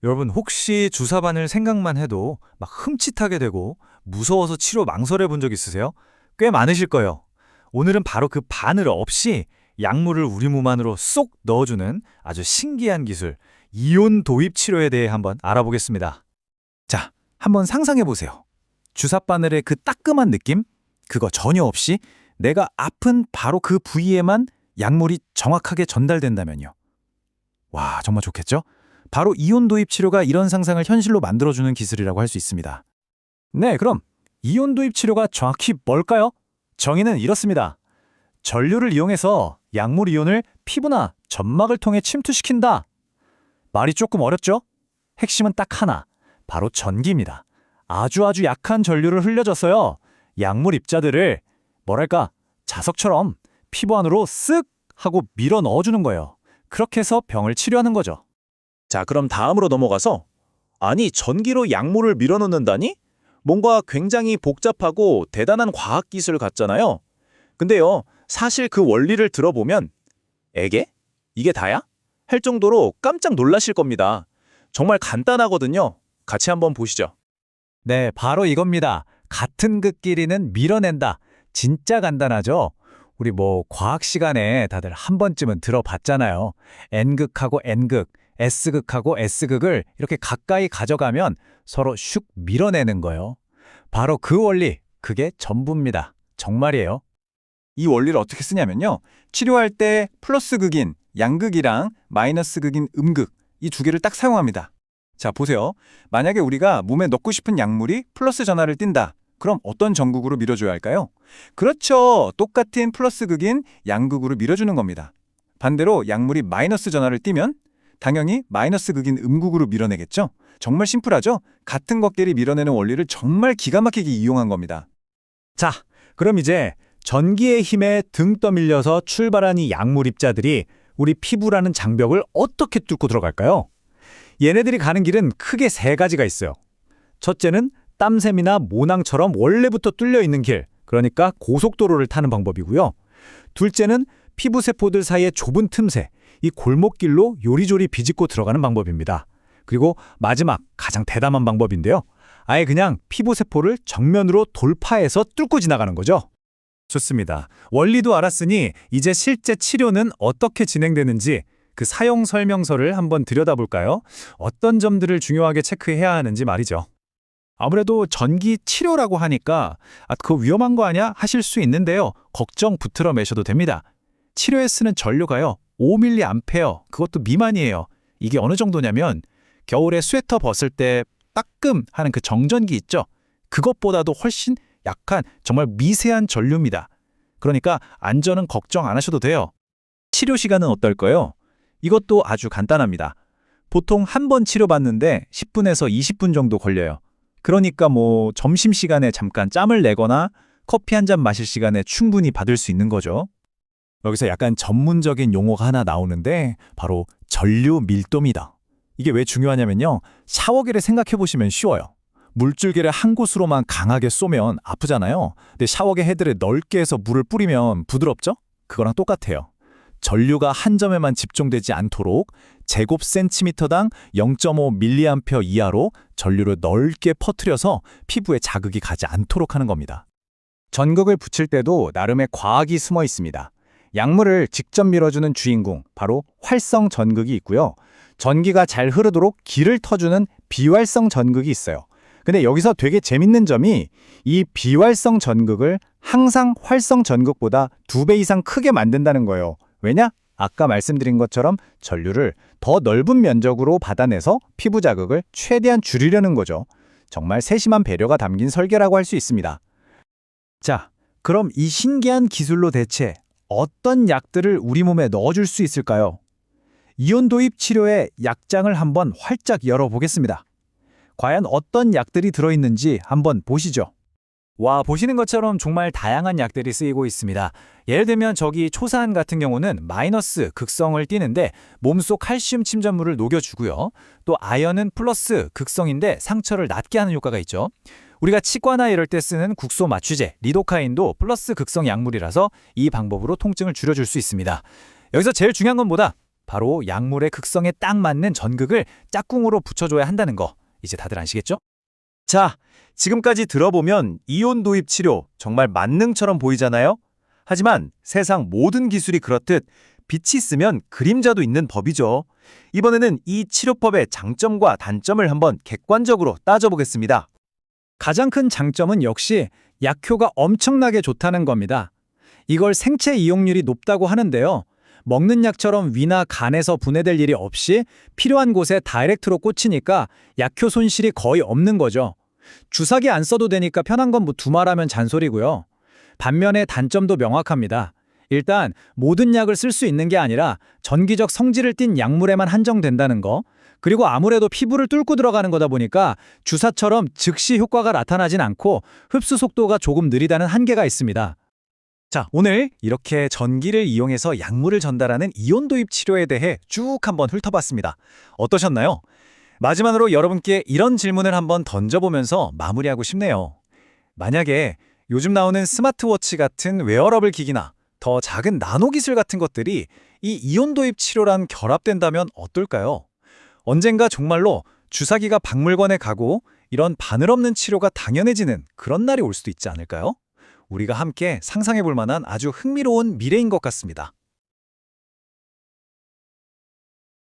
여러분 혹시 주사바늘 생각만 해도 막 흠칫하게 되고 무서워서 치료 망설여 본 적 있으세요? 꽤 많으실 거예요. 오늘은 바로 그 바늘 없이 약물을 우리 몸 안으로 쏙 넣어주는 아주 신기한 기술, 이온 도입 치료에 대해 한번 알아보겠습니다. 자, 한번 상상해 보세요. 주사바늘의 그 따끔한 느낌? 그거 전혀 없이 내가 아픈 바로 그 부위에만 약물이 정확하게 전달된다면요. 와, 정말 좋겠죠? 바로 이온 도입 치료가 이런 상상을 현실로 만들어주는 기술이라고 할 수 있습니다. 네, 그럼 이온 도입 치료가 정확히 뭘까요? 정의는 이렇습니다. 전류를 이용해서 약물 이온을 피부나 점막을 통해 침투시킨다. 말이 조금 어렵죠? 핵심은 딱 하나, 바로 전기입니다. 아주 약한 전류를 흘려줘서요. 약물 입자들을 뭐랄까 자석처럼 피부 안으로 쓱 하고 밀어 넣어주는 거예요. 그렇게 해서 병을 치료하는 거죠. 자, 그럼 다음으로 넘어가서 아니, 전기로 약물을 밀어넣는다니? 뭔가 굉장히 복잡하고 대단한 과학기술 같잖아요. 근데요, 사실 그 원리를 들어보면 에게? 이게 다야? 할 정도로 깜짝 놀라실 겁니다. 정말 간단하거든요. 같이 한번 보시죠. 네, 바로 이겁니다. 같은 극끼리는 밀어낸다. 진짜 간단하죠? 우리 과학 시간에 다들 한 번쯤은 들어봤잖아요. N극하고 N극, S극하고 S극을 이렇게 가까이 가져가면 서로 슉 밀어내는 거예요. 바로 그 원리, 그게 전부입니다. 정말이에요. 이 원리를 어떻게 쓰냐면요. 치료할 때 플러스 극인 양극이랑 마이너스 극인 음극, 이 두 개를 딱 사용합니다. 자, 보세요. 만약에 우리가 몸에 넣고 싶은 약물이 플러스 전하를 띈다. 그럼 어떤 전극으로 밀어줘야 할까요? 그렇죠. 똑같은 플러스 극인 양극으로 밀어주는 겁니다. 반대로 약물이 마이너스 전하를 띠면 당연히 마이너스 극인 음극으로 밀어내겠죠? 정말 심플하죠? 같은 것끼리 밀어내는 원리를 정말 기가 막히게 이용한 겁니다. 자, 그럼 이제 전기의 힘에 등 떠밀려서 출발한 이 약물 입자들이 우리 피부라는 장벽을 어떻게 뚫고 들어갈까요? 얘네들이 가는 길은 크게 세 가지가 있어요. 첫째는 땀샘이나 모낭처럼 원래부터 뚫려 있는 길, 그러니까 고속도로를 타는 방법이고요. 둘째는 피부세포들 사이의 좁은 틈새, 이 골목길로 요리조리 비집고 들어가는 방법입니다. 그리고 마지막, 가장 대담한 방법인데요. 아예 그냥 피부세포를 정면으로 돌파해서 뚫고 지나가는 거죠. 좋습니다. 원리도 알았으니 이제 실제 치료는 어떻게 진행되는지 그 사용 설명서를 한번 들여다볼까요? 어떤 점들을 중요하게 체크해야 하는지 말이죠. 아무래도 전기 치료라고 하니까 그거 위험한 거 아니야? 하실 수 있는데요. 걱정 붙들어 매셔도 됩니다. 치료에 쓰는 전류가요. 5mA, 그것도 미만이에요. 이게 어느 정도냐면 겨울에 스웨터 벗을 때 따끔하는 그 정전기 있죠? 그것보다도 훨씬 약한 정말 미세한 전류입니다. 그러니까 안전은 걱정 안 하셔도 돼요. 치료 시간은 어떨까요? 이것도 아주 간단합니다. 보통 한 번 치료받는데 10분에서 20분 정도 걸려요. 그러니까 점심시간에 잠깐 짬을 내거나 커피 한 잔 마실 시간에 충분히 받을 수 있는 거죠. 여기서 약간 전문적인 용어가 하나 나오는데 바로 전류 밀도입니다. 이게 왜 중요하냐면요. 샤워기를 생각해 보시면 쉬워요. 물줄기를 한 곳으로만 강하게 쏘면 아프잖아요. 근데 샤워기 헤드를 넓게 해서 물을 뿌리면 부드럽죠? 그거랑 똑같아요. 전류가 한 점에만 집중되지 않도록 제곱 센티미터당 0.5mA 이하로 전류를 넓게 퍼뜨려서 피부에 자극이 가지 않도록 하는 겁니다. 전극을 붙일 때도 나름의 과학이 숨어 있습니다. 약물을 직접 밀어주는 주인공, 바로 활성 전극이 있고요. 전기가 잘 흐르도록 길을 터주는 비활성 전극이 있어요. 근데 여기서 되게 재밌는 점이 이 비활성 전극을 항상 활성 전극보다 2배 이상 크게 만든다는 거예요. 왜냐? 아까 말씀드린 것처럼 전류를 더 넓은 면적으로 받아내서 피부 자극을 최대한 줄이려는 거죠. 정말 세심한 배려가 담긴 설계라고 할 수 있습니다. 자, 그럼 이 신기한 기술로 대체 어떤 약들을 우리 몸에 넣어줄 수 있을까요? 이온 도입 치료의 약장을 한번 활짝 열어보겠습니다. 과연 어떤 약들이 들어있는지 한번 보시죠. 와, 보시는 것처럼 정말 다양한 약들이 쓰이고 있습니다. 예를 들면 저기 초산 같은 경우는 마이너스 극성을 띠는데 몸속 칼슘 침전물을 녹여주고요. 또 아연은 플러스 극성인데 상처를 낫게 하는 효과가 있죠. 우리가 치과나 이럴 때 쓰는 국소 마취제, 리도카인도 플러스 극성 약물이라서 이 방법으로 통증을 줄여줄 수 있습니다. 여기서 제일 중요한 건 뭐다? 바로 약물의 극성에 딱 맞는 전극을 짝꿍으로 붙여줘야 한다는 거. 이제 다들 아시겠죠? 자, 지금까지 들어보면 이온 도입 치료 정말 만능처럼 보이잖아요? 하지만 세상 모든 기술이 그렇듯 빛이 있으면 그림자도 있는 법이죠. 이번에는 이 치료법의 장점과 단점을 한번 객관적으로 따져보겠습니다. 가장 큰 장점은 역시 약효가 엄청나게 좋다는 겁니다. 이걸 생체 이용률이 높다고 하는데요. 먹는 약처럼 위나 간에서 분해될 일이 없이 필요한 곳에 다이렉트로 꽂히니까 약효 손실이 거의 없는 거죠. 주사기 안 써도 되니까 편한 건 뭐 두말하면 잔소리고요. 반면에 단점도 명확합니다. 일단 모든 약을 쓸 수 있는 게 아니라 전기적 성질을 띤 약물에만 한정된다는 거. 그리고 아무래도 피부를 뚫고 들어가는 거다 보니까 주사처럼 즉시 효과가 나타나진 않고 흡수 속도가 조금 느리다는 한계가 있습니다. 자, 오늘 이렇게 전기를 이용해서 약물을 전달하는 이온 도입 치료에 대해 쭉 한번 훑어봤습니다. 어떠셨나요? 마지막으로 여러분께 이런 질문을 한번 던져보면서 마무리하고 싶네요. 만약에 요즘 나오는 스마트워치 같은 웨어러블 기기나 더 작은 나노 기술 같은 것들이 이 이온 도입 치료랑 결합된다면 어떨까요? 언젠가 정말로 주사기가 박물관에 가고 이런 바늘 없는 치료가 당연해지는 그런 날이 올 수도 있지 않을까요? 우리가 함께 상상해 볼 만한 아주 흥미로운 미래인 것 같습니다.